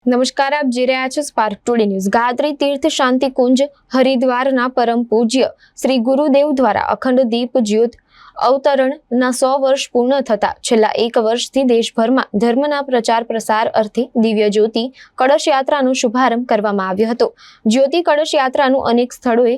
નમસ્કાર, આપ જોઈ રહ્યા છો સ્પાર્ક ટુડે ન્યૂઝ। ગાયત્રી તીર્થ શાંતિ કુંજ હરિદ્વારના પરમ પૂજ્ય શ્રી ગુરુદેવ દ્વારા અખંડ દીપ જ્યોત અવતરણના 100 વર્ષ પૂર્ણ થતા છેલ્લા 1 વર્ષથી દેશભરમાં ધર્મના પ્રચાર પ્રસાર અર્થે દિવ્ય જ્યોતિ કળશ યાત્રાનો શુભારંભ કરવામાં આવ્યો હતો। જ્યોતિ કળશ યાત્રાનું અનેક સ્થળોએ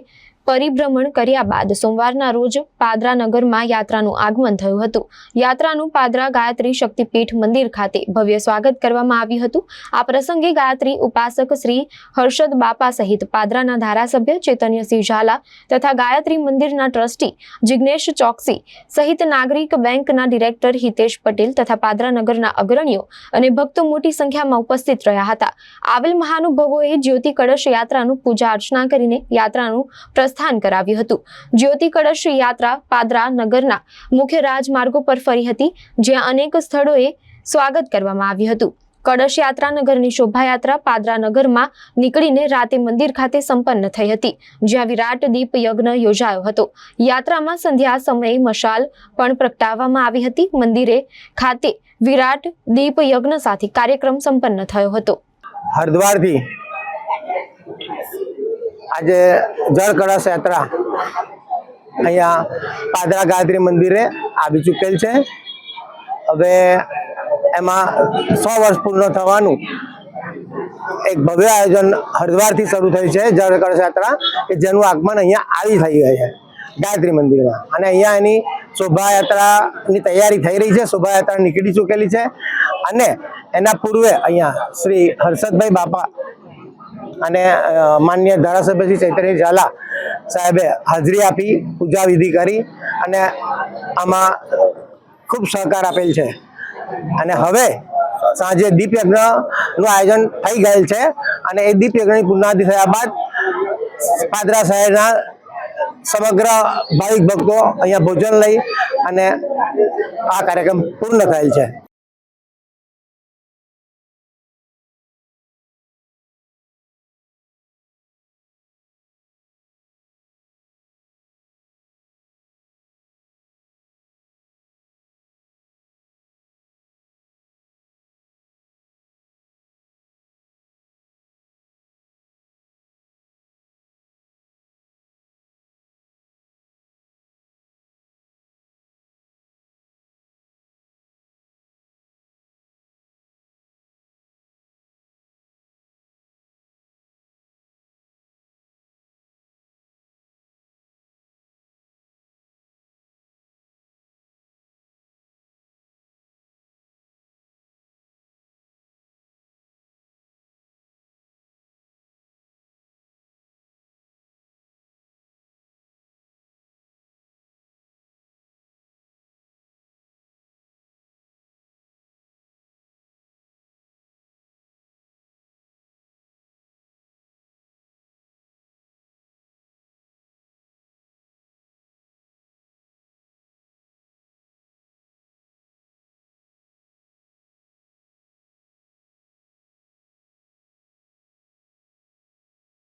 પરિભ્રમણ કર્યા બાદ સોમવારના રોજ પાદરા નગરમાં યાત્રાનું આગમન થયું હતું। યાત્રાનું પાદરા ગાયત્રી શક્તિપીઠ મંદિર ખાતે ભવ્ય સ્વાગત કરવામાં આવ્યું હતું। આ પ્રસંગે ગાયત્રી ઉપાસક શ્રી હર્ષદ બાપા સહિત પાદરાના ધારાસભ્ય ચૈતન્યસિંહ ઝાલા તથા ગાયત્રી મંદિરના ટ્રસ્ટી જિગ્નેશ ચોકસી સહિત નાગરિક બેંકના ડિરેક્ટર હિતેશ પટેલ તથા પાદરા નગરના અગ્રણીઓ અને ભક્તો મોટી સંખ્યામાં ઉપસ્થિત રહ્યા હતા। આવેલ મહાનુભાવોએ જ્યોતિ કળશ યાત્રાનું પૂજા અર્ચના કરીને યાત્રાનું સ્થાન કરાવ્યું હતું। જ્યોતિ કળશ યાત્રા પાદરા નગરના મુખ્ય રાજમાર્ગો પર ફરી હતી, જ્યાં અનેક સ્થળોએ સ્વાગત કરવામાં આવ્યું હતું। કળશ યાત્રા નગરની શોભાયાત્રા પાદરા નગરમાં નીકળીને રાતે મંદિર ખાતે સંપન્ન થઈ હતી, જ્યાં વિરાટ દીપ યજ્ઞ યોજાયો હતો। યાત્રામાં સંધ્યા સમયે મશાલ પણ પ્રગટાવવામાં આવી હતી। મંદિરે ખાતે વિરાટ દીપ યજ્ઞ સાથે કાર્યક્રમ સંપન્ન થયો હતો। હરિદ્વારથી આજે જળ કળશ યાત્રા અહીંયા પાદરા ગાયત્રી મંદિરે આવી ચૂકેલ છે। હવે એમાં 100 વર્ષ પૂર્ણ થવાનું એક ભવ્ય આયોજન હરિદ્વારથી શરૂ થયું છે જળ કળશ યાત્રા, કે જેનું આગમન અહીંયા આવી થઈ ગયું છે ગાયત્રી મંદિરમાં, અને અહીંયા એની શોભાયાત્રાની તૈયારી થઈ રહી છે। શોભાયાત્રા નીકળી ચૂકેલી છે અને એના પૂર્વે અહીંયા શ્રી હર્ષદભાઈ બાપા અને માન્ય ધારાસભ્ય શ્રી ચૈતન્ય ઝાલા સાહેબે હાજરી આપી, પૂજા વિધિ કરી અને આમાં ખૂબ સહકાર આપેલ છે। અને હવે સાંજે દીપ યજ્ઞનું આયોજન થઈ ગયેલ છે અને એ દીપ યજ્ઞની પૂર્ણાહુતિ થયા બાદ પાદરા શહેરના સમગ્ર ભાવિક ભક્તો અહીંયા ભોજન લઈ અને આ કાર્યક્રમ પૂર્ણ થયેલ છે।